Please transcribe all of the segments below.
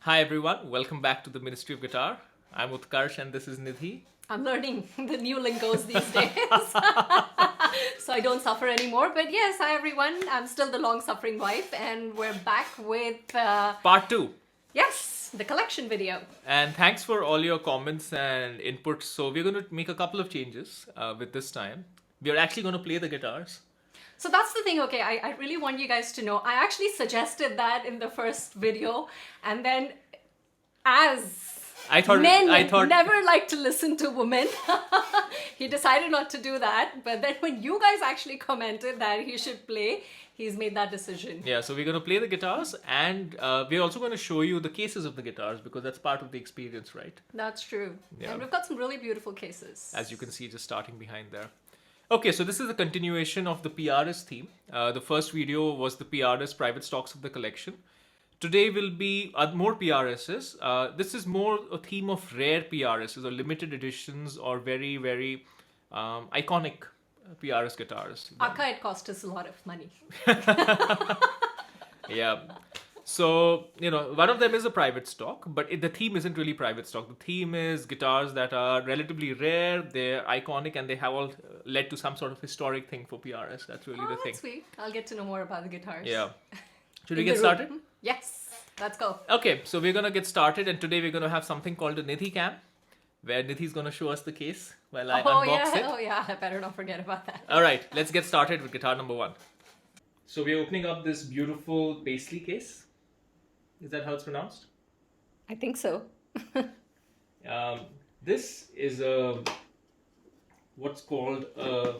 Hi everyone, welcome back to the Ministry of Guitar. I'm Utkarsh and this is Nidhi. I'm learning the new lingos these days. So I don't suffer anymore. But yes, hi everyone. I'm still the long-suffering wife, and we're back with, Part 2. yes, the collection video. And thanks for all your comments and inputs. So we're going to make a couple of changes with this time. We're actually going to play the guitars. So that's the thing, okay, I really want you guys to know, I actually suggested that in the first video, and then as men never like to listen to women, he decided not to do that. But then when you guys actually commented that he should play, he's made that decision. Yeah, so we're going to play the guitars, and we're also going to show you the cases of the guitars because that's part of the experience, right? That's true. Yeah. And we've got some really beautiful cases. As you can see, just starting behind there. Okay, so this is a continuation of the PRS theme. The first video was the PRS private stocks of the collection. Today will be more PRSs. This is more a theme of rare PRSs or limited editions or very, very iconic PRS guitars. Aka, it cost us a lot of money. Yeah. So, one of them is a private stock, but the theme isn't really private stock. The theme is guitars that are relatively rare, they're iconic, and they have all led to some sort of historic thing for PRS. That's really the thing. That's sweet. I'll get to know more about the guitars. Yeah. Should we get started? Yes. Let's go. Okay, so we're going to get started, and today we're going to have something called a Nidhi cam, where Nidhi's going to show us the case while I unbox it. Oh yeah, I better not forget about that. All right, let's get started with guitar number 1. So we're opening up this beautiful Paisley case. Is that how it's pronounced? I think so. This is what's called a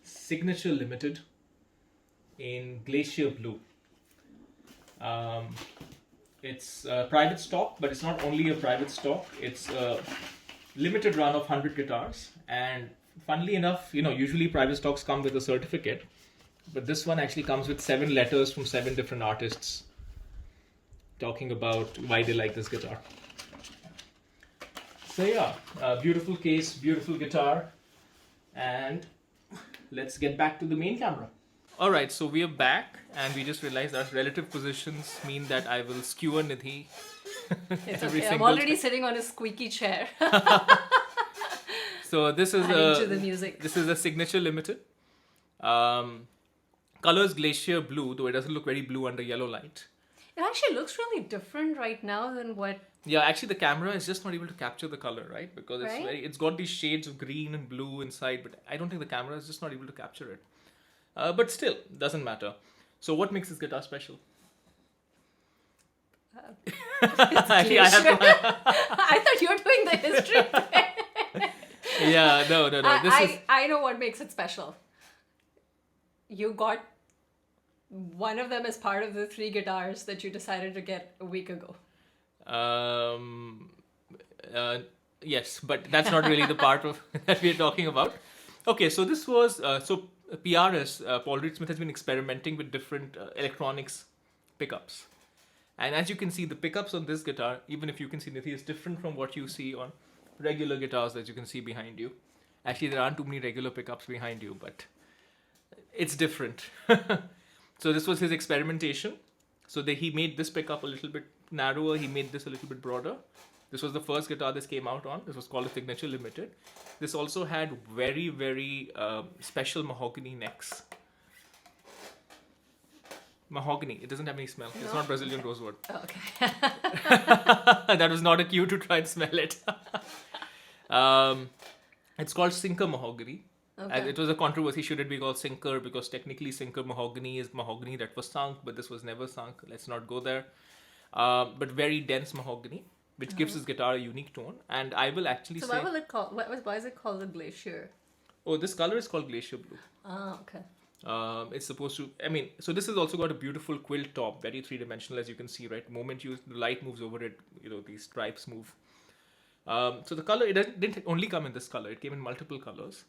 Signature Limited in Glacier Blue. It's a private stock, but it's not only a private stock. It's a limited run of 100 guitars. And funnily enough, usually private stocks come with a certificate, but this one actually comes with 7 letters from 7 different artists talking about why they like this guitar. So yeah, beautiful case, beautiful guitar, and let's get back to the main camera. Alright, so we are back, and we just realized that relative positions mean that I will skewer Nidhi. It's okay, I'm already sitting on a squeaky chair. So this is into the music. This is a Signature Limited. Colors Glacier Blue, though it doesn't look very blue under yellow light. It actually looks really different right now than what... Yeah, actually the camera is just not able to capture the color, right? Because it's got these shades of green and blue inside, but I don't think the camera is just not able to capture it. But still, doesn't matter. So what makes this guitar special? Actually, I thought you were doing the history. Yeah, no. I know what makes it special. You got one of them as part of the 3 guitars that you decided to get a week ago. Yes, but that's not really the part of that we're talking about. Okay, so this was PRS. Paul Reed Smith has been experimenting with different electronics pickups, and as you can see, the pickups on this guitar, even if you can see Nidhi, is different from what you see on regular guitars that you can see behind you. Actually, there aren't too many regular pickups behind you, but it's different. So this was his experimentation. So he made this pickup a little bit narrower. He made this a little bit broader. This was the first guitar this came out on. This was called a Signature Limited. This also had very, very special mahogany necks. Mahogany. It doesn't have any smell. No. It's not Brazilian rosewood. Oh, okay. That was not a cue to try and smell it. It's called Sinker Mahogany. Okay. It was a controversy, should it be called Sinker, because technically Sinker mahogany is mahogany that was sunk, but this was never sunk. Let's not go there. But very dense mahogany, which gives this guitar a unique tone. And I will actually say... So why is it called the Glacier? Oh, this color is called Glacier Blue. Oh, okay. It's supposed to... so this has also got a beautiful quilt top, very 3-dimensional, as you can see, right? The moment the light moves over it, these stripes move. So the color, it didn't only come in this color. It came in multiple colors.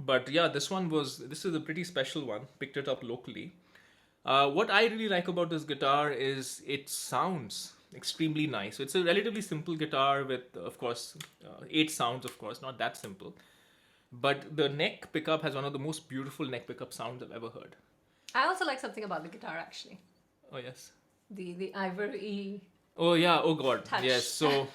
But yeah, this is a pretty special one. Picked it up locally. What I really like about this guitar is it sounds extremely nice. So it's a relatively simple guitar with, of course, 8 sounds, of course, not that simple. But the neck pickup has one of the most beautiful neck pickup sounds I've ever heard. I also like something about the guitar, actually. Oh, yes. the ivory. Oh yeah, oh god. Touch. Yes, so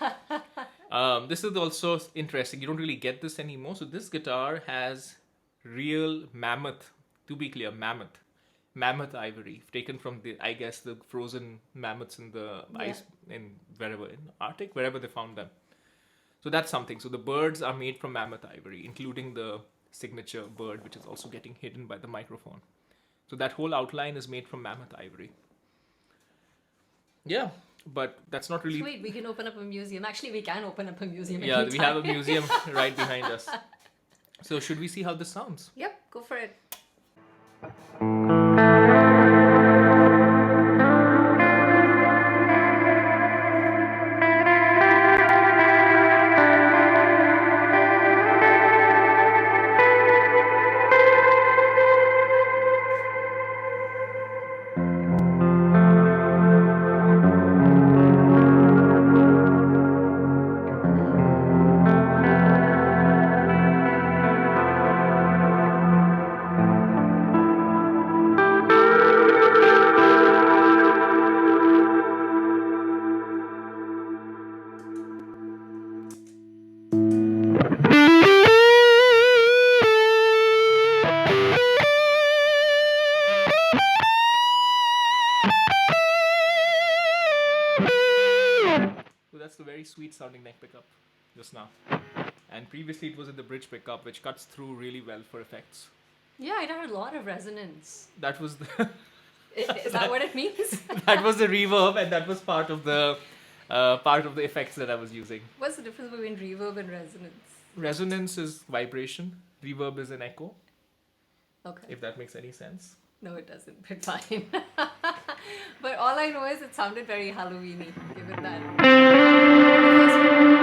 this is also interesting. You don't really get this anymore. So this guitar has real mammoth, to be clear, mammoth ivory taken from I guess the frozen mammoths in the ice in wherever in Arctic, wherever they found them. So that's something. So the birds are made from mammoth ivory, including the signature bird, which is also getting hidden by the microphone. So that whole outline is made from mammoth ivory. Yeah, but that's not really. Sweet, we can open up a museum. Actually, we can open up a museum. Yeah, anytime. we have a museum right behind us. So should we see how this sounds? Yep, go for it. So that's the very sweet sounding neck pickup just now. And previously it was in the bridge pickup, which cuts through really well for effects. Yeah, it had a lot of resonance. That was the Is that what it means? that was the reverb, and that was part of the effects that I was using. What's the difference between reverb and resonance? Resonance is vibration. Reverb is an echo. Okay. If that makes any sense. No, it doesn't, but fine. But all I know is it sounded very Halloween-y, given that. That's reverb.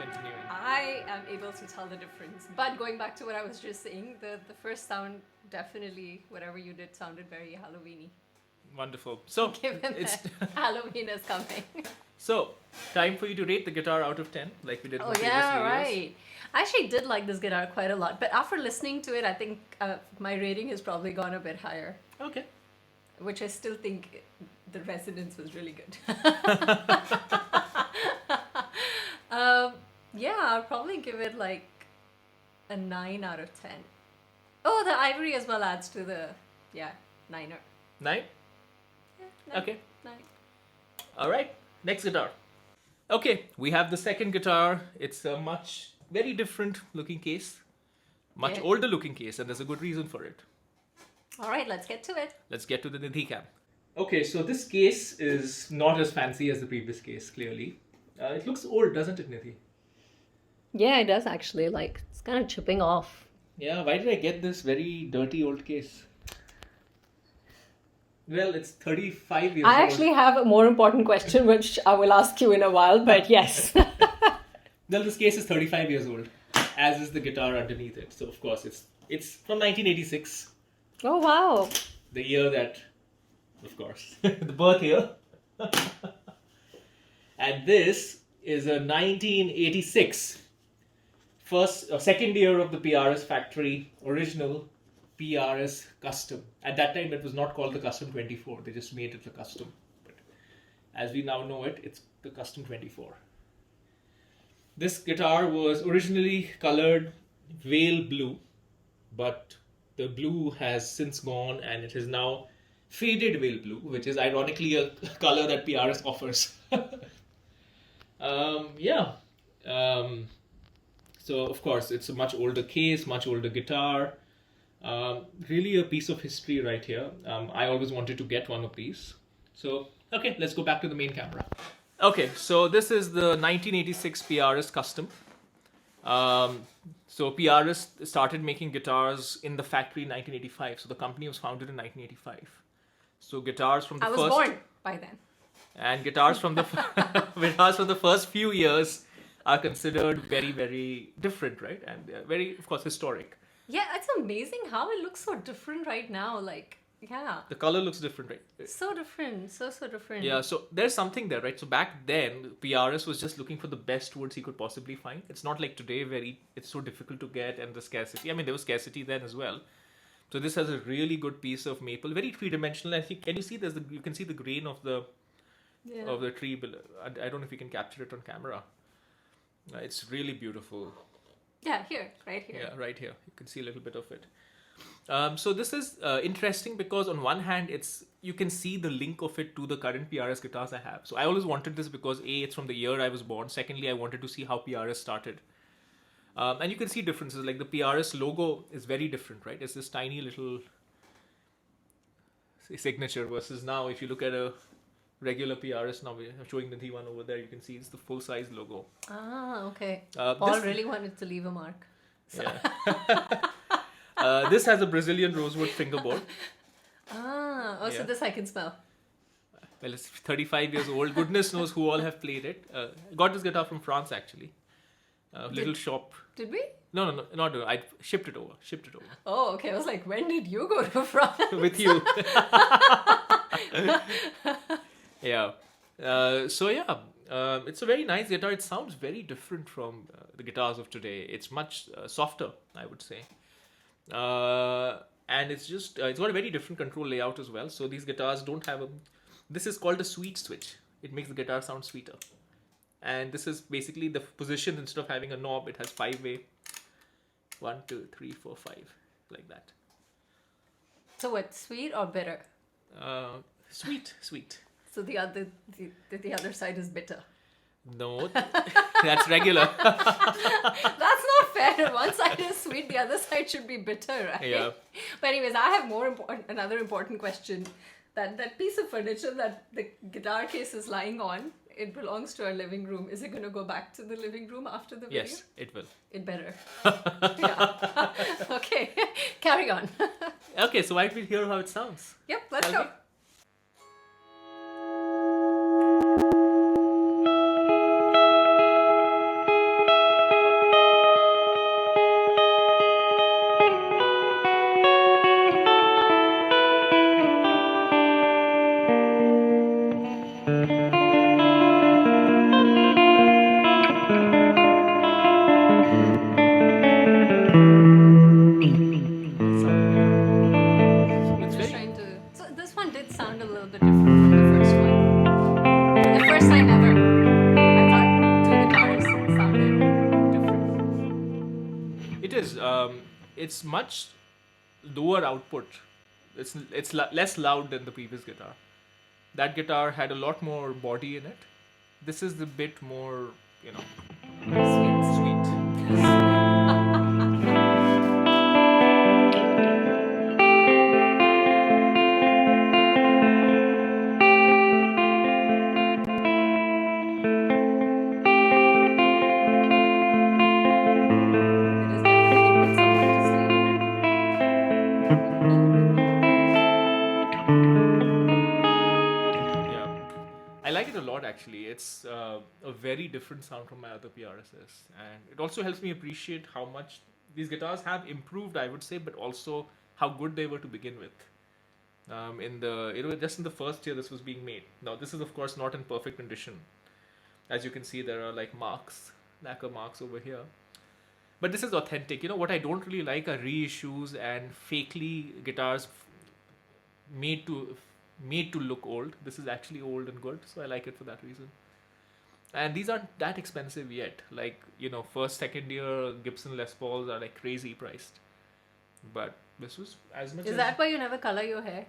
Continuing. I am able to tell the difference. But going back to what I was just saying, the first sound definitely, whatever you did, sounded very Halloween-y. Wonderful. So Given it's that Halloween is coming. so time for you to rate the guitar out of 10, like we did in Oh the previous yeah, videos. right. I actually did like this guitar quite a lot, but after listening to it, I think my rating has probably gone a bit higher. Okay. Which I still think the resonance was really good. Yeah, I'll probably give it like a 9 out of 10. Oh, the ivory as well adds to the 9. 9? Yeah, 9. Okay. 9. All right. Next guitar. Okay, we have the second guitar. It's a very different looking case. Much Yeah. older looking case, and there's a good reason for it. All right, let's get to it. Let's get to the Nidhi cam. Okay, so this case is not as fancy as the previous case, clearly. It looks old, doesn't it, Nidhi? Yeah, it does actually. Like, it's kind of chipping off. Yeah, why did I get this very dirty old case? Well, it's 35 years old. I actually have a more important question, which I will ask you in a while, but yes. Well, this case is 35 years old, as is the guitar underneath it. So, of course, it's from 1986. Oh, wow. The year that, of course, the birth year. And this is a 1986 second year of the PRS factory, original PRS custom. At that time, it was not called the Custom 24. They just made it the custom. But as we now know it, it's the Custom 24. This guitar was originally colored Vale blue, but the blue has since gone and it is now faded Vale blue, which is ironically a color that PRS offers. So, of course, it's a much older case, much older guitar. Really a piece of history right here. I always wanted to get one of these. So, okay, let's go back to the main camera. Okay, so this is the 1986 PRS Custom. So PRS started making guitars in the factory in 1985. So the company was founded in 1985. So guitars from the I was first... born by then. And guitars from the guitars from the first few years are considered very, very different, right? And they're very, of course, historic. Yeah, it's amazing how it looks so different right now. Like, Yeah. The color looks different, right? So different. So different. Yeah, so there's something there, right? So back then, PRS was just looking for the best woods he could possibly find. It's not like today where it's so difficult to get and the scarcity. I mean, there was scarcity then as well. So this has a really good piece of maple, very three-dimensional. I think, can you see you can see the grain of the tree below. I don't know if you can capture it on camera. It's really beautiful. Yeah, right here. Yeah, right here. You can see a little bit of it. So this is interesting because on one hand, you can see the link of it to the current PRS guitars I have. So I always wanted this because A, it's from the year I was born. Secondly, I wanted to see how PRS started. And you can see differences, like the PRS logo is very different, right? It's this tiny little signature versus now, if you look at a regular PRS, now we're showing the D1 over there, you can see it's the full-size logo. Ah, okay. Paul really wanted to leave a mark. So. Yeah. This has a Brazilian rosewood fingerboard. So this I can smell. Well, it's 35 years old. Goodness knows who all have played it. Got this guitar from France, actually. Little shop. Did we? No, not I shipped it over. Oh, okay. I was like, when did you go to France? With you. Yeah. It's a very nice guitar. It sounds very different from the guitars of today. It's much softer, I would say. And it's just, it's got a very different control layout as well. So these guitars don't have this is called a sweet switch. It makes the guitar sound sweeter. And this is basically the position. Instead of having a knob, it has 5-way. 1, 2, 3, 4, 5, like that. So what, sweet or bitter? Sweet. So the other side is bitter. No, that's regular. That's not fair. One side is sweet, the other side should be bitter, right? Yeah. But anyways, I have another important question. That piece of furniture that the guitar case is lying on, it belongs to our living room. Is it going to go back to the living room after the video? Yes, it will. It better. Yeah. Okay, carry on. Okay, so why don't we hear how it sounds? Yep, let's go. So this one did sound a little bit different from the first one. For the first time ever, I thought two guitars sounded different. It is. It's much lower output. It's less loud than the previous guitar. That guitar had a lot more body in it. This is a bit more, sweet. I like it a lot, actually. It's a very different sound from my other PRSs, and it also helps me appreciate how much these guitars have improved, I would say, but also how good they were to begin with. Just in the first year this was being made. Now this is of course not in perfect condition. As you can see, there are like lacquer marks over here. But this is authentic. What I don't really like are reissues and fakely guitars made to look old. This is actually old and good, so I like it for that reason. And these aren't that expensive yet. Like, first, second year Gibson Les Pauls are like crazy priced. But this was as much. Is that why you never color your hair?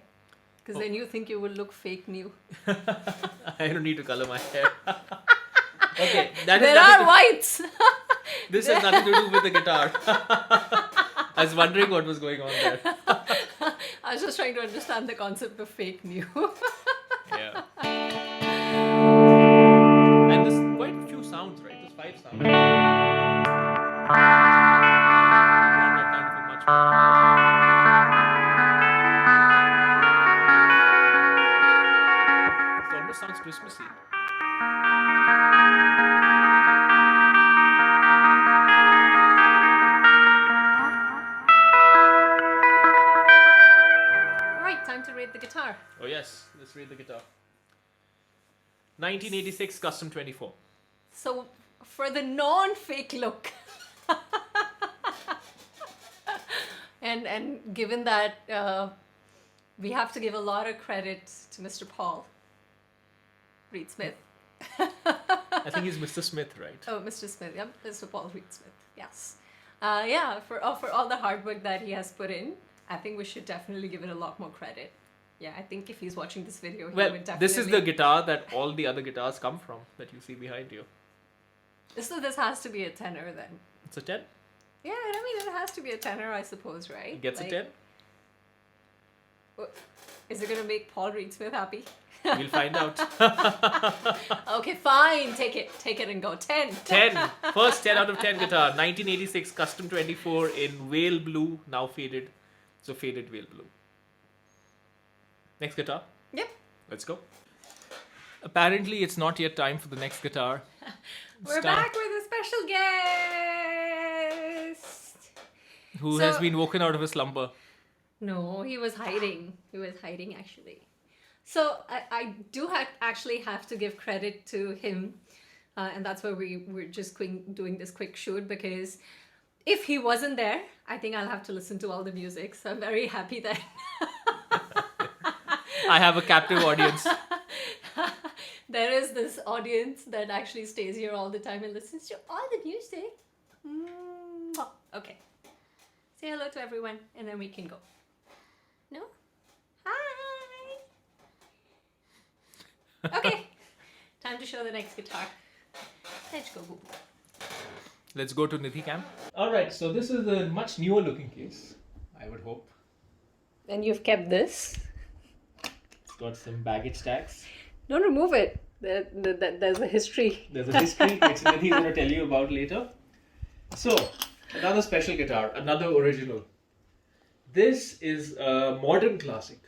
Because then you think you will look fake new. I don't need to color my hair. Okay, there are whites. This has nothing to do with the guitar. I was wondering what was going on there. I was just trying to understand the concept of fake new. Yeah. And there's quite a few sounds, right? There's 5 sounds. Not kind of a much more. It almost sounds Christmassy. Time to let's read the guitar. 1986 Custom 24. So, for the non-fake look, and given that we have to give a lot of credit to Mr. Paul Reed Smith. I think he's Mr. Smith, right? Oh, Mr. Smith, yeah, Mr. Paul Reed Smith, yes. Yeah, for all the hard work that he has put in, I think we should definitely give it a lot more credit. Yeah, I think if he's watching this video, he would definitely... This is the guitar that all the other guitars come from, that you see behind you. So this has to be a tenor then. It's a 10? Yeah, I mean, it has to be a tenor, I suppose, right? It gets a 10? Is it going to make Paul Reed Smith happy? We'll find out. Okay, fine. Take it and go. 10. 10. First 10 out of 10 guitar. 1986 Custom 24 in whale blue, now faded. So faded whale blue. Next guitar. Yep. Let's go. Apparently, it's not yet time for the next guitar. We're back with a special guest. Who has been woken out of his slumber. No, he was hiding. He was hiding, actually. So I do actually have to give credit to him. And that's why we're just doing this quick shoot, because if he wasn't there, I think I'll have to listen to all the music. So I'm very happy that... I have a captive audience. There is this audience that actually stays here all the time and listens to all the music. Okay. Say hello to everyone and then we can go. No? Hi! Okay. Time to show the next guitar. Let's go. Let's go to Nidhi Cam. Alright, so this is a much newer looking case, I would hope. And you've kept this. It's got some baggage tags. Don't remove it. There's a history. There's a history which Nidhi is going to tell you about later. So, another special guitar, another original. This is a modern classic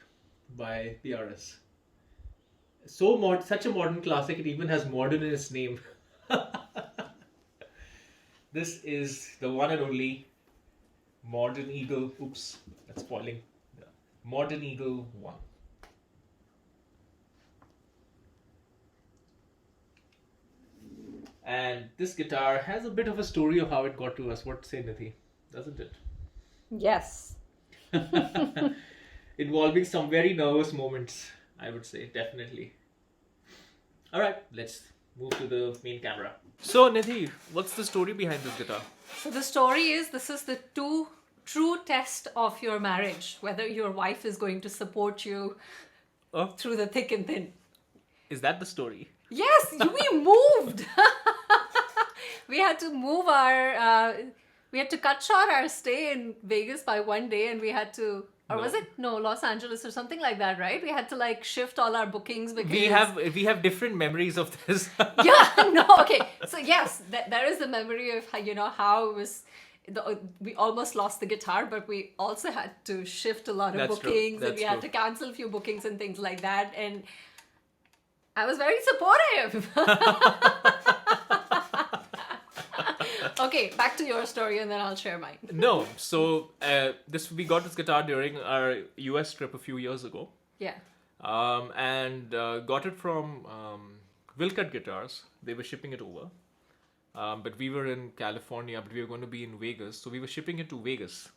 by PRS. Such a modern classic, it even has modern in its name. This is the one and only Modern Eagle. Oops, that's spoiling. Yeah. Modern Eagle 1. And this guitar has a bit of a story of how it got to us. What say, Nidhi? Doesn't it? Yes. Involving some very nervous moments, I would say, definitely. Alright, let's move to the main camera. So, Nidhi, what's the story behind this guitar? So the story is, this is the true test of your marriage, whether your wife is going to support you through the thick and thin. Is that the story? Yes, we moved. We had to move we had to cut short our stay in Vegas by one day, and we had to, was it? No, Los Angeles or something like that, right? We had to like shift all our bookings because... We have different memories of this. Yeah, no, okay. So yes, there is the memory of how it was... we almost lost the guitar, but we also had to shift a lot of bookings, and we had to cancel a few bookings and things like that, and I was very supportive. Okay, back to your story and then I'll share mine. No, so we got this guitar during our US trip a few years ago. Yeah. And got it from Wilcut Guitars. They were shipping it over. But we were in California, but we were going to be in Vegas. So we were shipping it to Vegas.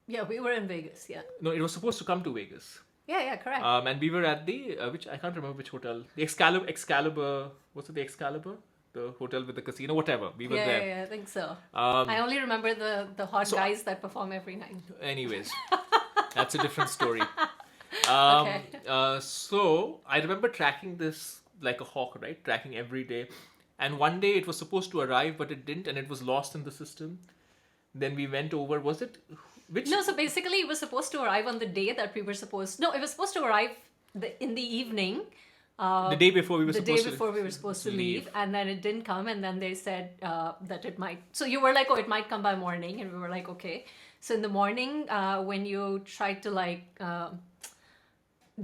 Yeah, we were in Vegas, yeah. No, it was supposed to come to Vegas. Yeah, correct. And we were at the, I can't remember which hotel. The Excalibur, what's it, the Excalibur? The hotel with the casino, whatever. We were there. Yeah, I think so. I only remember the hot guys that perform every night. Anyways, that's a different story. Okay. So I remember tracking this like a hawk, right? Tracking every day. And one day it was supposed to arrive, but it didn't, and it was lost in the system. Then we went over, was it? No, so basically it was supposed to arrive on the day that we were supposed... No, it was supposed to arrive in the evening. The day before we were supposed to leave, and then it didn't come, and then they said that it might. So you were like, oh, it might come by morning, and we were like, okay. So in the morning, when you tried to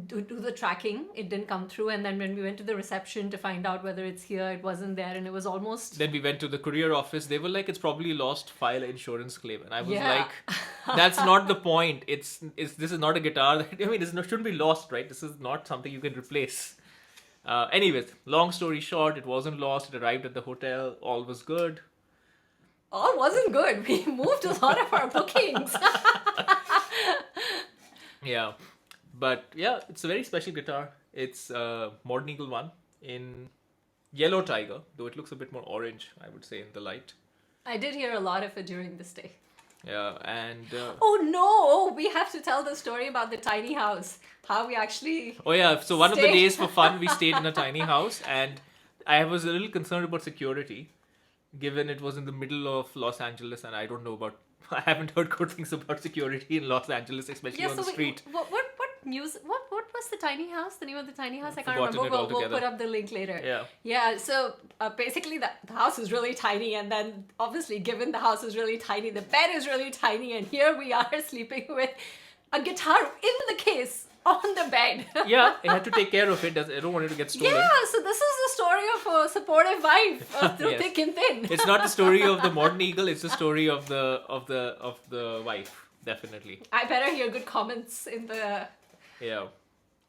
do the tracking. It didn't come through, and then when we went to the reception to find out whether it's here, it wasn't there, and it was almost. Then we went to the courier office. They were like, "It's probably lost. File an insurance claim." And I was Yeah. like, "That's not the point. It's this is not a guitar. I mean, shouldn't be lost, right? This is not something you can replace." Anyways, long story short, it wasn't lost. It arrived at the hotel. All was good. All wasn't good. We moved a lot of our bookings. Yeah. But yeah, it's a very special guitar. It's Modern Eagle 1 in yellow tiger, though it looks a bit more orange, I would say, in the light. I did hear a lot of it during this day. Yeah, and... oh no! We have to tell the story about the tiny house. How we actually... Oh yeah, so one of the days for fun, we stayed in a tiny house, and I was a little concerned about security, given it was in the middle of Los Angeles, and I don't know about... I haven't heard good things about security in Los Angeles, especially on the street. What was the tiny house? The name of the tiny house? I can't Forgotten remember. it We'll put up the link later. Yeah. Yeah. So basically, the house is really tiny, and then obviously, given the house is really tiny, the bed is really tiny, and here we are sleeping with a guitar in the case on the bed. Yeah, I had to take care of it. I don't want it to get stolen. Yeah. So this is the story of a supportive wife through Yes. thick and thin. It's not the story of the Modern Eagle. It's the story of the wife, definitely. I better hear good comments in the. Yeah.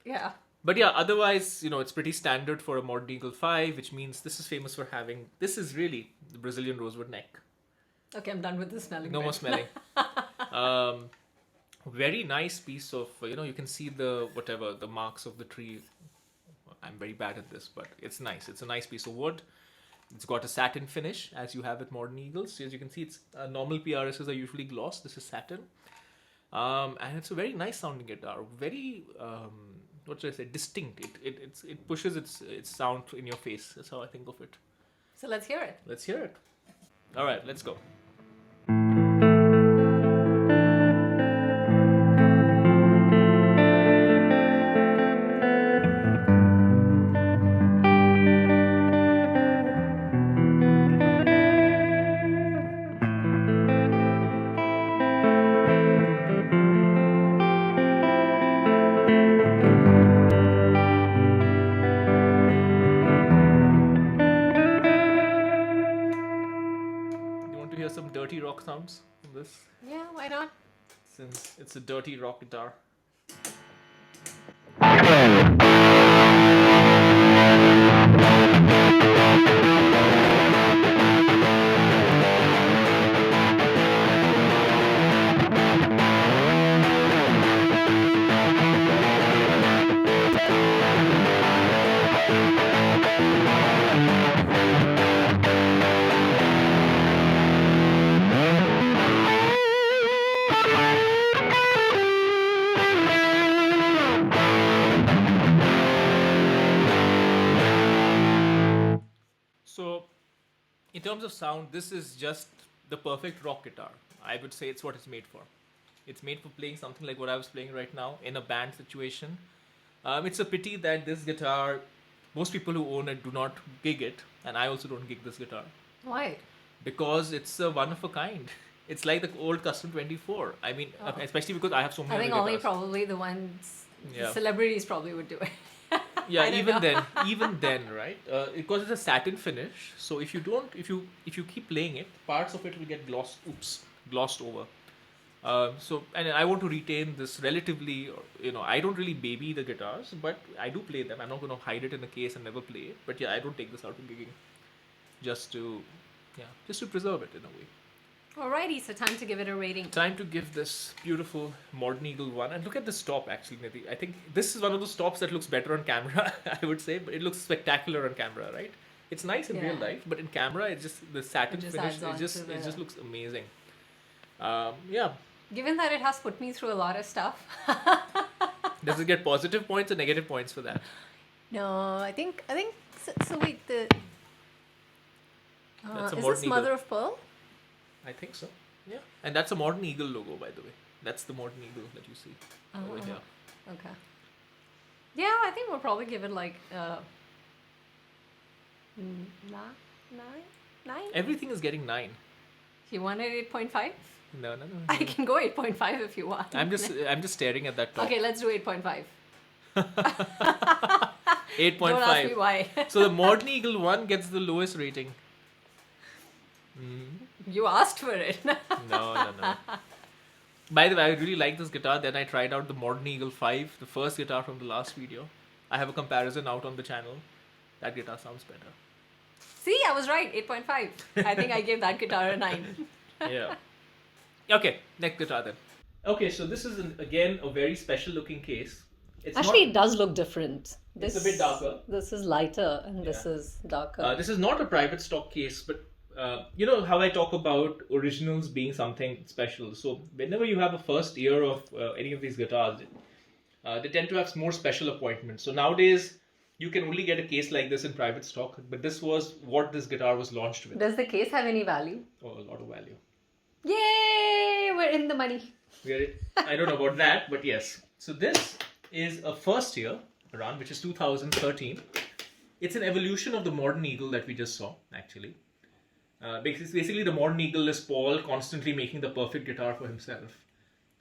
Yeah. But yeah, otherwise, it's pretty standard for a Modern Eagle 5, which means this is famous for having... This is really the Brazilian rosewood neck. Okay, I'm done with the smelling. No more smelling. Very nice piece of... you can see the marks of the tree. I'm very bad at this, but it's nice. It's a nice piece of wood. It's got a satin finish, as you have with Modern Eagles. So as you can see, it's normal PRSs are usually gloss. This is satin. And it's a very nice sounding guitar. Very, what should I say, distinct. It pushes its sound in your face. That's how I think of it. So let's hear it. Let's hear it. All right, let's go. Some dirty rock sounds from this? Yeah, why not? Since it's a dirty rock guitar. So, in terms of sound, this is just the perfect rock guitar. I would say it's what it's made for. It's made for playing something like what I was playing right now in a band situation. It's a pity that this guitar, most people who own it do not gig it, and I also don't gig this guitar. Why? Because it's a one of a kind. It's like the old Custom 24. I mean, especially because I have so many I think other only guitars. Probably the ones, Yeah. celebrities probably would do it. Yeah, I don't even then, right? Because it's a satin finish, so if you keep playing it, parts of it will get glossed over. And I want to retain this relatively, I don't really baby the guitars, but I do play them. I'm not going to hide it in a case and never play it. But yeah, I don't take this out to gigging, just to preserve it in a way. Alrighty, so time to give it a rating. Time to give this beautiful Modern Eagle 1. And look at the stop, actually, Nidhi. I think this is one of those stops that looks better on camera, I would say. But it looks spectacular on camera, right? It's nice in real life, but in camera, it's just the satin finish. It just looks amazing. Yeah. Given that it has put me through a lot of stuff. Does it get positive points or negative points for that? No, I think so wait, the That's a is Modern this Eagle. Mother of Pearl? I think so. Yeah. And that's a Modern Eagle logo, by the way. That's the Modern Eagle that you see over here. Okay. Yeah, I think we'll probably give it like 9. Everything is getting 9. You want it 8.5? No. I can go 8.5 if you want. I'm just staring at that top. Okay, let's do 8.5. 8.5. Don't ask me why. So the Modern Eagle 1 gets the lowest rating. You asked for it. No. By the way, I really like this guitar. Then I tried out the Modern Eagle 5, the first guitar from the last video. I have a comparison out on the channel. That guitar sounds better. See, I was right. 8.5. I think I gave that guitar a 9. Yeah. Okay, next guitar then. Okay, so this is again a very special looking case. Actually, it does look different. It's a bit darker. This is lighter and this is darker. This is not a private stock case, but you know how I talk about originals being something special. So whenever you have a first year of any of these guitars, they tend to have more special appointments. So nowadays, you can only get a case like this in private stock, but this was what this guitar was launched with. Does the case have any value? Oh, a lot of value. Yay! We're in the money. I don't know about that, but yes. So this is a first year run, which is 2013. It's an evolution of the Modern Eagle that we just saw, actually. Basically, the Modern Eagle is Paul constantly making the perfect guitar for himself.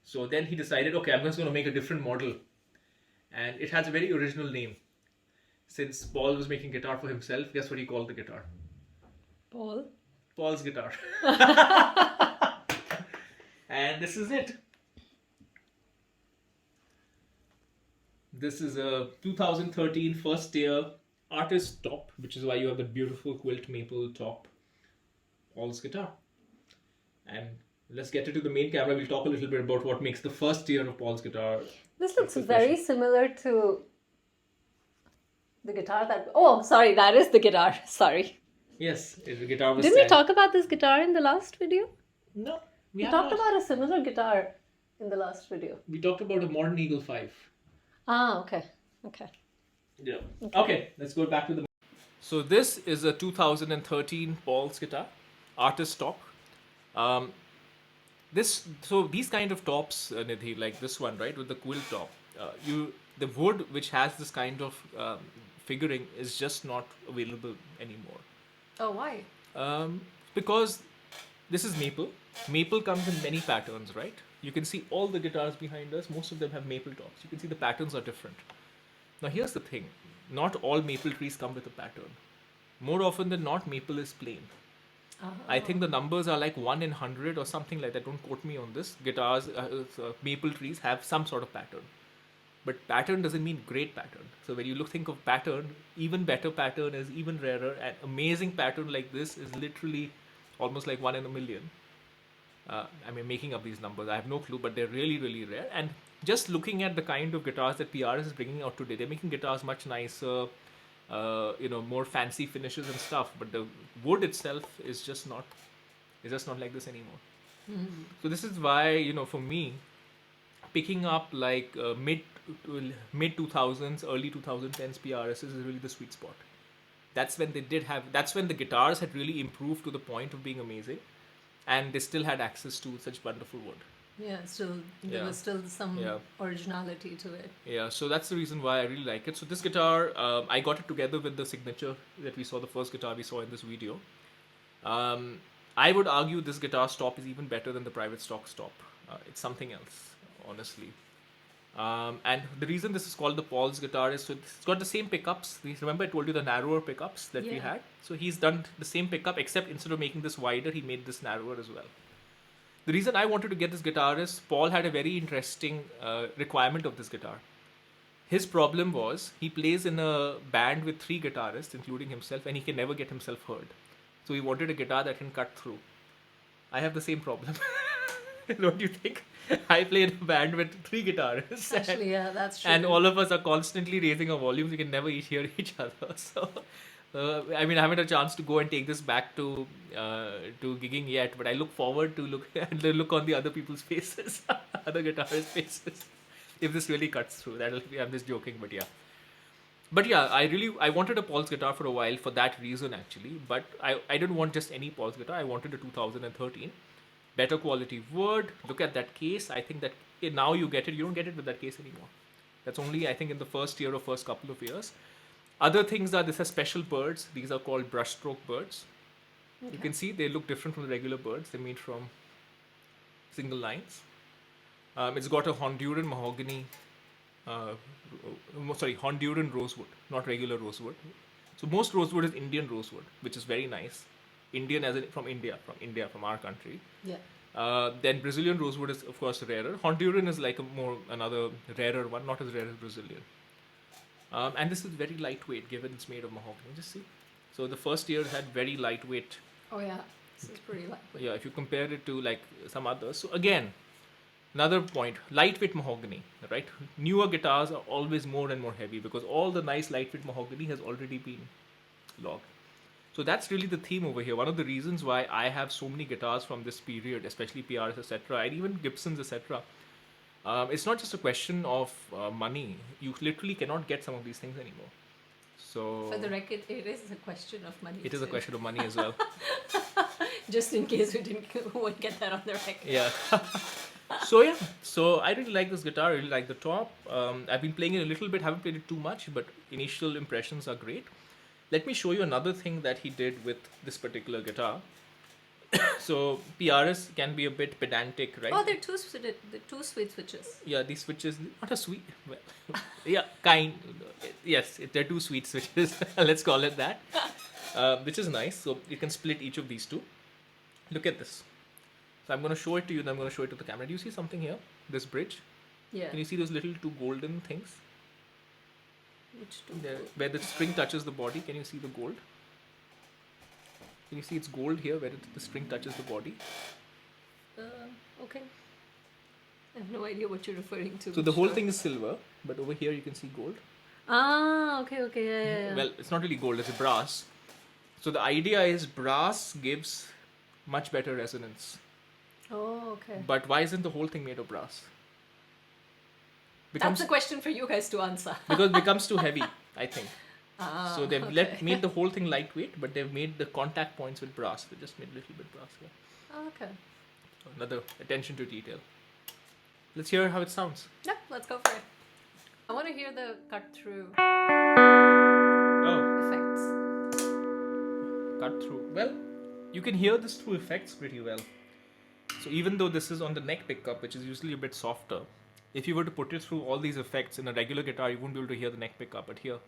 So then he decided, okay, I'm just going to make a different model. And it has a very original name. Since Paul was making guitar for himself, guess what he called the guitar? Paul? Paul's guitar. And this is it. This is a 2013 first year artist top, which is why you have that beautiful quilt maple top. Paul's guitar. And let's get into the main camera. We'll talk a little bit about what makes the first year of Paul's guitar. This looks very similar to the guitar that... Oh, sorry, that is the guitar. Sorry. Yes, the guitar was... Didn't we talk about this guitar in the last video? No. We talked about a similar guitar in the last video. We talked about a Modern Eagle 5. Ah, okay. Yeah. Okay, let's go back to the... So this is a 2013 Paul's guitar, artist top. These kind of tops, Nidhi, like this one, right, with the quilt top, the wood which has this kind of figuring is just not available anymore. Oh, why? Because this is maple. Maple comes in many patterns, right? You can see all the guitars behind us, most of them have maple tops. You can see the patterns are different. Now here's the thing, not all maple trees come with a pattern. More often than not, maple is plain. Oh. I think the numbers are like 1 in 100 or something like that. Don't quote me on this. Guitars, maple trees have some sort of pattern. But pattern doesn't mean great pattern. So when you think of pattern, even better pattern is even rarer. An amazing pattern like this is literally almost like 1 in a million. Making up these numbers, I have no clue, but they're really, really rare. And just looking at the kind of guitars that PRS is bringing out today, they're making guitars much nicer, more fancy finishes and stuff. But the wood itself is just not like this anymore. Mm-hmm. So this is why, for me, picking up like mid 2000s, early 2010s PRSs is really the sweet spot. That's when the guitars had really improved to the point of being amazing. And they still had access to such wonderful wood. Yeah, there was still some originality to it. Yeah, so that's the reason why I really like it. So this guitar, I got it together with the signature that we saw, the first guitar we saw in this video. I would argue this guitar stop is even better than the private stock stop. It's something else, honestly. And the reason this is called the Paul's guitar is so it's got the same pickups. Remember I told you the narrower pickups that we had? So he's done the same pickup, except instead of making this wider, he made this narrower as well. The reason I wanted to get this guitar is Paul had a very interesting requirement of this guitar. His problem was he plays in a band with 3 guitarists, including himself, and he can never get himself heard. So he wanted a guitar that can cut through. I have the same problem. Don't you think? I play in a band with 3 guitarists. Actually, that's true. And all of us are constantly raising our volumes. We can never hear each other. So, I haven't had a chance to go and take this back to gigging yet, but I look forward to look on the other people's faces, other guitarists' faces, if this really cuts through. I'm just joking, but yeah. But yeah, I wanted a Paul's guitar for a while for that reason actually. But I didn't want just any Paul's guitar. I wanted a 2013. Better quality wood. Look at that case. I think that now you get it. You don't get it with that case anymore. That's only, I think, in the first year or first couple of years. Other things are, this has special birds. These are called brushstroke birds. Okay. You can see they look different from the regular birds. They're made from single lines. It's got a Honduran mahogany Honduran rosewood, not regular rosewood. So most rosewood is Indian rosewood, which is very nice. Indian as in from India, from our country. Yeah. Then Brazilian rosewood is of course rarer. Honduran is like another rarer one, not as rare as Brazilian. And this is very lightweight, given it's made of mahogany. Just see. So the first year had very lightweight. Oh yeah, this is pretty lightweight. Yeah, if you compare it to like some others. So again, another point, lightweight mahogany, right? Newer guitars are always more and more heavy because all the nice lightweight mahogany has already been logged. So that's really the theme over here. One of the reasons why I have so many guitars from this period, especially PRS, etc., and even Gibsons, etc. It's not just a question of money. You literally cannot get some of these things anymore. So for the record, it is a question of money. It is a question of money as well. Just in case we won't get that on the record. Yeah. So I really like this guitar. I really like the top. I've been playing it a little bit. Haven't played it too much, but initial impressions are great. Let me show you another thing that he did with this particular guitar. So PRS can be a bit pedantic, right? Oh, they're two sweet switches. Yeah, these switches, not a sweet. Well, yeah, kind. Yes, they're two sweet switches. Let's call it that. Which is nice. So you can split each of these two. Look at this. So I'm going to show it to you, then I'm going to show it to the camera. Do you see something here? This bridge? Yeah. Can you see those little two golden things? Which two? Where the string touches the body, can you see the gold? Can you see it's gold here where the string touches the body? Okay. I have no idea what you're referring to. So the whole thing is silver, but over here you can see gold. Ah, okay, yeah. Well, it's not really gold, it's brass. So the idea is brass gives much better resonance. Oh, okay. But why isn't the whole thing made of brass? That's a question for you guys to answer. Because it becomes too heavy, I think. So they've made the whole thing lightweight, but they've made the contact points with brass. They just made a little bit brass here. Oh, okay. So another attention to detail. Let's hear how it sounds. Yep, let's go for it. I want to hear the cut through effects. Cut through. Well, you can hear this through effects pretty well. So even though this is on the neck pickup, which is usually a bit softer, if you were to put it through all these effects in a regular guitar, you wouldn't be able to hear the neck pickup. But here.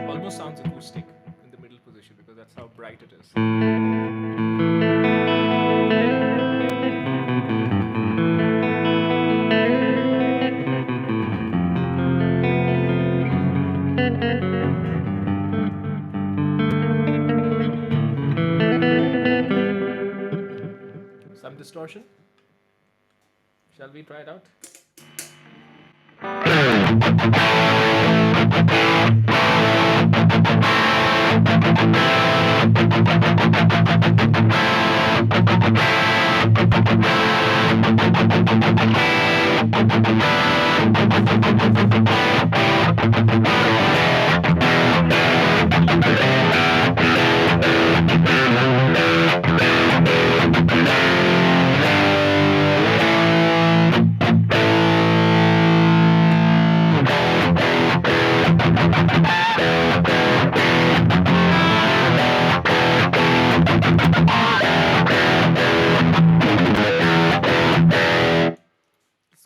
Almost sounds acoustic in the middle position because that's how bright it is. Some distortion. Shall we try it out?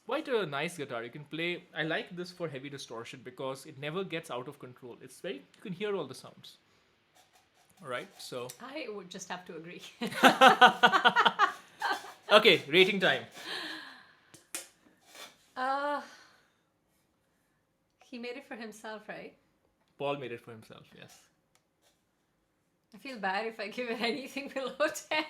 Quite a nice guitar. You can play. I like this for heavy distortion because it never gets out of control. It's very, you can hear all the sounds. All right, so. I would just have to agree. Okay, rating time. He made it for himself, right? Paul made it for himself, yes. I feel bad if I give it anything below 10.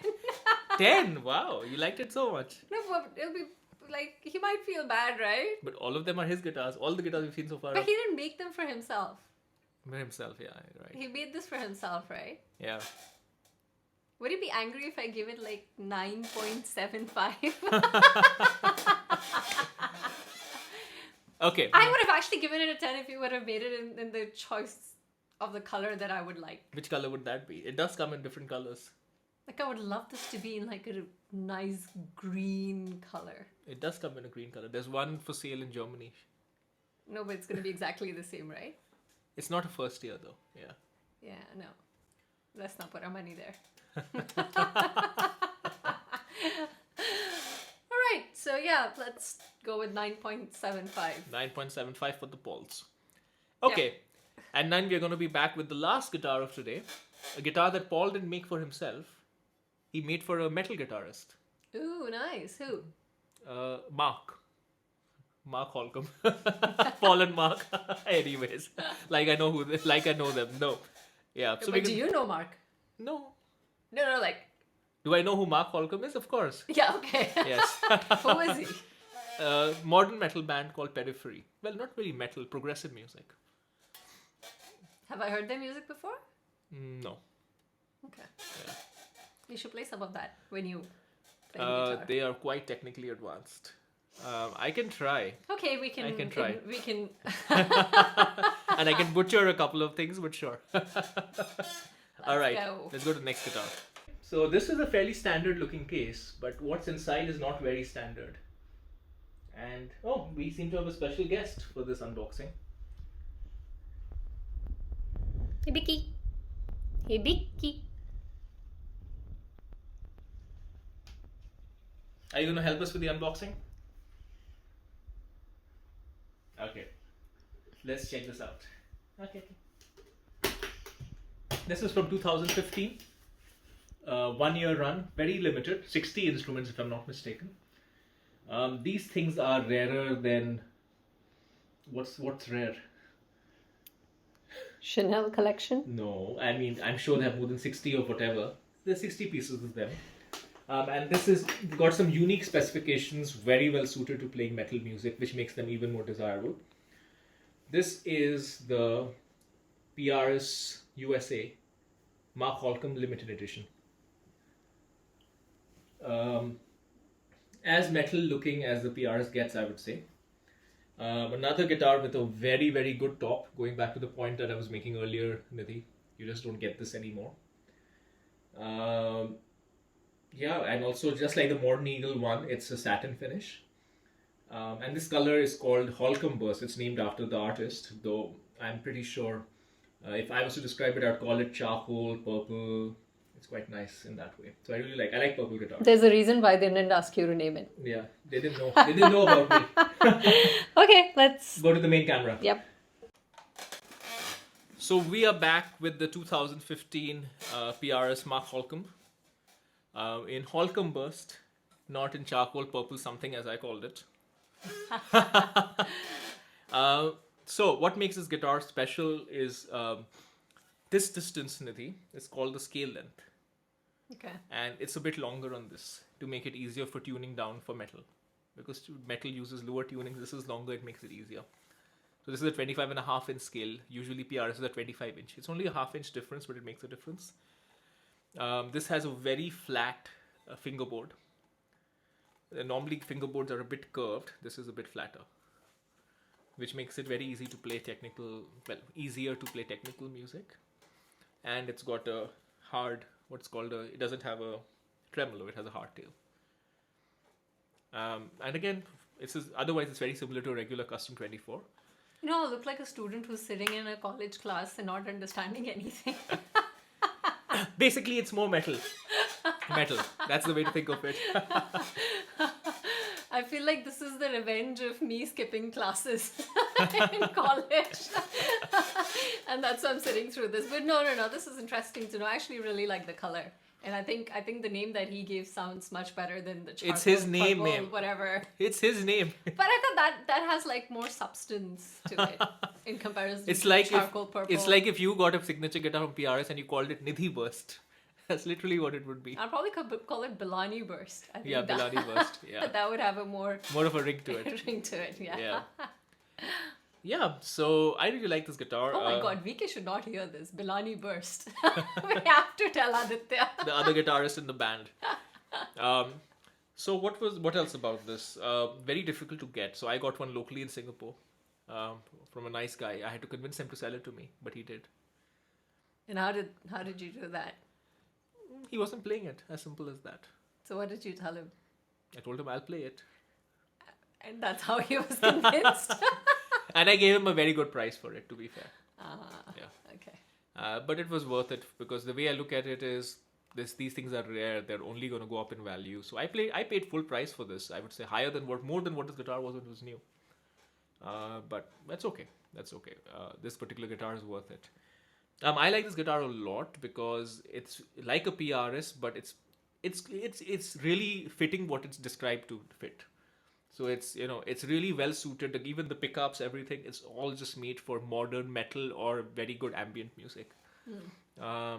10? Wow, you liked it so much. No, but it'll be like, he might feel bad, right? But all of them are his guitars. All the guitars we've seen so far But he didn't make them for himself. for himself, yeah, right. He made this for himself, right? Yeah. Would he be angry if I give it like 9.75? Okay. I would have actually given it a 10 if you would have made it in the choice of the color that I would like. Which color would that be? It does come in different colors. Like, I would love this to be in like a nice green color. It does come in a green color. There's one for sale in Germany. No, but it's going to be exactly the same, right? It's not a first year though. Yeah. Yeah, no. Let's not put our money there. All right, so yeah, let's go with 9.75. 9.75 for the Pauls. Okay. And then we're going to be back with the last guitar of today. A guitar that Paul didn't make for himself. He made for a metal guitarist. Ooh, nice. Who? Mark Holcomb. Paul and Mark. Anyways, like I know them. No, yeah. So but do you know Mark? No. No, like. Do I know who Mark Holcomb is? Of course. Yeah. Okay. Yes. Who is he? Modern metal band called Periphery. Well, not really metal, progressive music. Have I heard their music before? No. Okay. Yeah. You should play some of that when you play guitar. They are quite technically advanced. I can try. Okay, we can. I can try. We can. And I can butcher a couple of things, but sure. All right, let's go to the next guitar. So this is a fairly standard looking case, but what's inside is not very standard. And we seem to have a special guest for this unboxing. Hey, Vicky. Hey, Vicky. Are you going to help us with the unboxing? Okay. Let's check this out. Okay. This is from 2015. 1 year run, very limited, 60 instruments if I'm not mistaken. These things are rarer than what's rare? Chanel collection? No, I mean I'm sure they have more than 60 or whatever. There's 60 pieces of them. And this is got some unique specifications, very well suited to playing metal music, which makes them even more desirable. This is the PRS USA Mark Holcomb limited edition. As metal looking as the PRS gets, I would say. Another guitar with a very, very good top, going back to the point that I was making earlier, Nidhi. You just don't get this anymore. Yeah, and also just like the Modern Eagle one, it's a satin finish. And this color is called Holcomb Burst. It's named after the artist, though I'm pretty sure if I was to describe it, I'd call it charcoal, purple. It's quite nice in that way. So I like purple guitar. There's a reason why they didn't ask you to name it. Yeah, they didn't know. They didn't know about me. Okay, let's go to the main camera. Yep. So we are back with the 2015 PRS Mark Holcomb. In Holcomb Burst, not in charcoal purple something as I called it. So what makes this guitar special is this distance, Nidhi, is called the scale length. Okay. And it's a bit longer on this to make it easier for tuning down for metal. Because metal uses lower tuning, this is longer, it makes it easier. So this is a 25.5 inch scale. Usually PRS is a 25 inch. It's only a half inch difference, but it makes a difference. This has a very flat fingerboard. Normally fingerboards are a bit curved. This is a bit flatter, which makes it very easy to play easier to play technical music. And it's got a hard, it doesn't have a tremolo, it has a hard tail. And again, otherwise it's very similar to a regular Custom 24. You know, I look like a student who's sitting in a college class and not understanding anything. Basically, it's more metal. Metal. That's the way to think of it. I feel like this is the revenge of me skipping classes in college. And that's why I'm sitting through this. But no, this is interesting to know. I actually really like the color. And I think the name that he gave sounds much better than the charcoal, it's his name, purple, whatever. It's his name. But I thought that has like more substance to it in comparison it's to like charcoal purple. It's like if you got a signature guitar from PRS and you called it Nidhi Burst. That's literally what it would be. I'll probably call it Bilani Burst. I think Bilani Burst. Yeah. that would have a more of a ring to it. Yeah. Yeah, so I really like this guitar. Oh my god, VK should not hear this. Bilani Burst. We have to tell Aditya. The other guitarist in the band. So what else about this? Very difficult to get. So I got one locally in Singapore from a nice guy. I had to convince him to sell it to me, but he did. And how did you do that? He wasn't playing it. As simple as that. So what did you tell him? I told him I'll play it. And that's how he was convinced. And I gave him a very good price for it, to be fair. Yeah. Okay. But it was worth it because the way I look at it is these things are rare. They're only going to go up in value. So I paid full price for this. I would say more than what this guitar was when it was new. But that's okay. This particular guitar is worth it. I like this guitar a lot because it's like a PRS, but it's really fitting what it's described to fit. So it's really well suited. Even the pickups, everything, it's all just made for modern metal or very good ambient music. Yeah,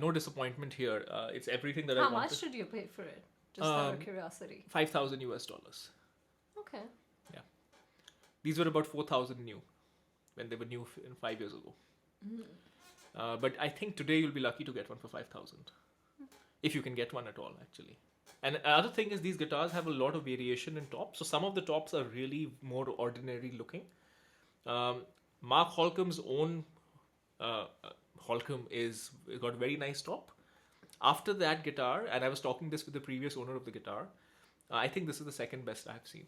no disappointment here. It's everything that I wanted. How much did you pay for it? Just out of curiosity. $5,000 US. Okay. Yeah. These were about 4,000 new when they were new 5 years ago. But I think today you'll be lucky to get one for 5,000. If you can get one at all, actually. And another thing is these guitars have a lot of variation in tops. So some of the tops are really more ordinary looking. Mark Holcomb's own Holcomb got a very nice top. After that guitar, and I was talking this with the previous owner of the guitar, I think this is the second best I've seen.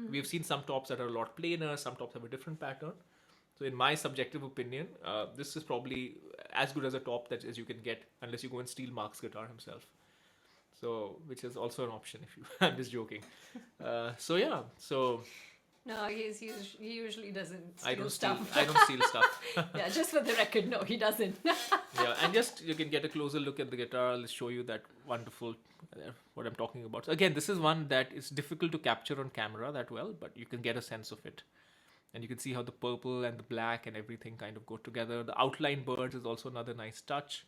We've seen some tops that are a lot plainer, some tops have a different pattern. So in my subjective opinion, this is probably as good as a top as you can get, unless you go and steal Mark's guitar himself. So, which is also an option if you. I'm just joking. So. No, he usually doesn't steal stuff. I don't steal stuff. Yeah, just for the record, no, he doesn't. Yeah, and just you can get a closer look at the guitar. I'll show you that wonderful what I'm talking about. So again, this is one that is difficult to capture on camera that well, but you can get a sense of it. And you can see how the purple and the black and everything kind of go together. The outline birds is also another nice touch,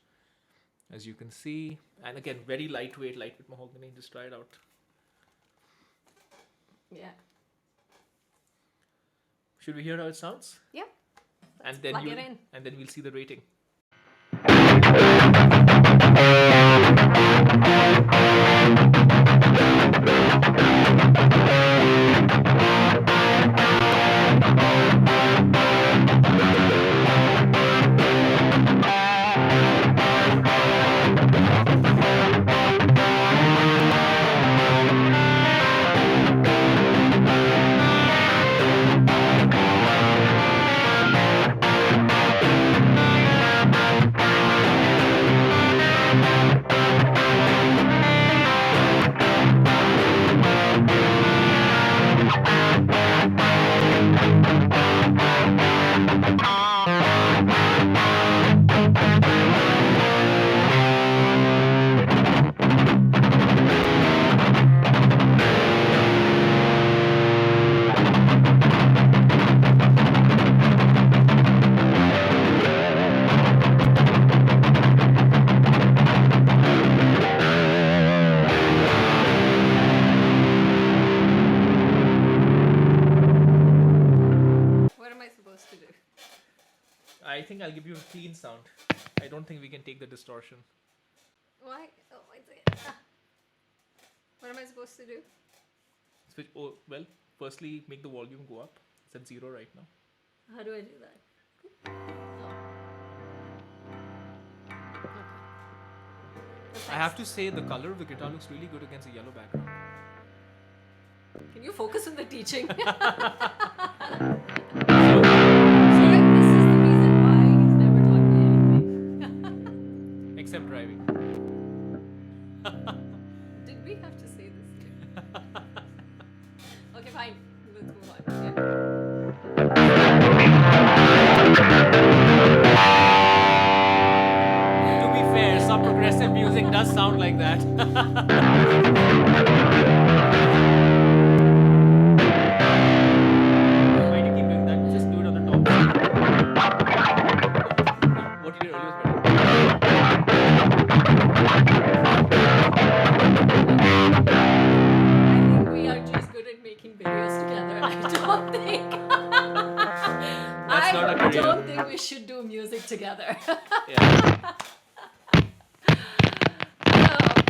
as you can see. And again, very lightweight mahogany. Just try it out. Yeah. Should we hear how it sounds? Yeah. And then plug it in. And then we'll see the rating. I think I'll give you a clean sound. I don't think we can take the distortion. Why? Oh, wait a second. What am I supposed to do? Switch. Oh, well, firstly, make the volume go up. It's at 0 right now. How do I do that? Oh. Okay. I have to say the color of the guitar looks really good against a yellow background. Can you focus on the teaching? Except driving. Did we have to say this? Okay, fine. Let's move on. Yeah. To be fair, some progressive music does sound like that. Why do you keep doing that? Just do it on the top. What you did earlier was better. not a career. I don't think we should do music together. Yeah.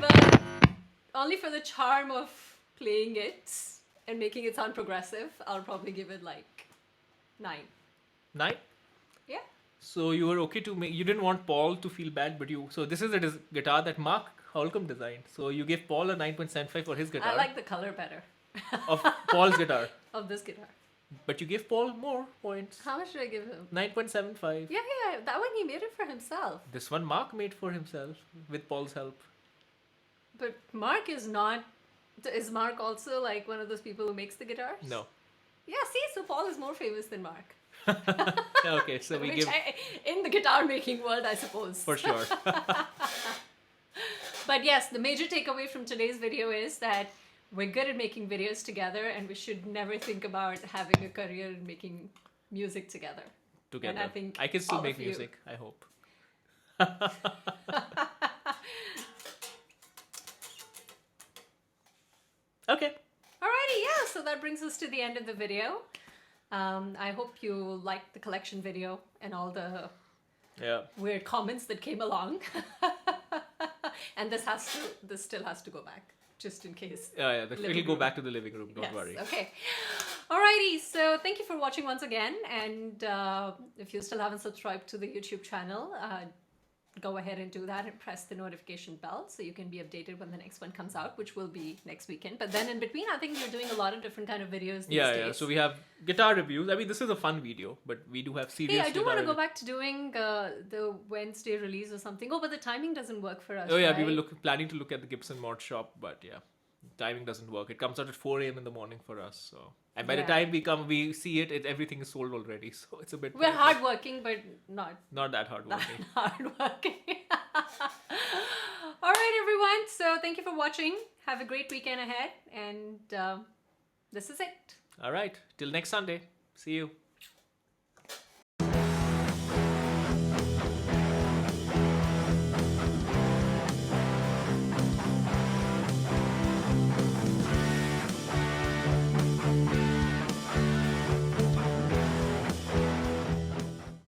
But only for the charm of playing it and making it sound progressive, I'll probably give it like 9. 9? Yeah. So you were okay to make. You didn't want Paul to feel bad, but you. So this is a guitar that Mark Holcomb designed. So you gave Paul a 9.75 for his guitar. I like the color better. Of Paul's guitar. Of this guitar. But you gave Paul more points. How much did I give him? 9.75. Yeah, that one he made it for himself. This one Mark made for himself with Paul's help. But Mark is not. Is Mark also like one of those people who makes the guitars? No. Yeah, see, so Paul is more famous than Mark. Okay, so we give. In the guitar making world, I suppose. For sure. But yes, the major takeaway from today's video is that we're good at making videos together, and we should never think about having a career in making music together. Together. And I think I can still all make of you- music, I hope. Okay. Alrighty, yeah, so that brings us to the end of the video. I hope you liked the collection video and all the weird comments that came along. And this still has to go back, just in case. Yeah, it'll go back to the living room, don't worry. Okay. Alrighty, so thank you for watching once again. And if you still haven't subscribed to the YouTube channel, go ahead and do that and press the notification bell so you can be updated when the next one comes out, which will be next weekend. But then in between, I think you're doing a lot of different kind of videos these days. Yeah. So we have guitar reviews. I mean, this is a fun video, but we do have serious. Hey, I do want to go back to doing the Wednesday release or something. Oh, but the timing doesn't work for us. Oh yeah, right? we were planning to look at the Gibson mod shop, but yeah, timing doesn't work. It comes out at 4 a.m. in the morning for us. So, and by the time we see it, everything is sold already. So it's a bit. We're hardworking, but not that hardworking. Hardworking. All right, everyone. So thank you for watching. Have a great weekend ahead, and this is it. All right. Till next Sunday. See you.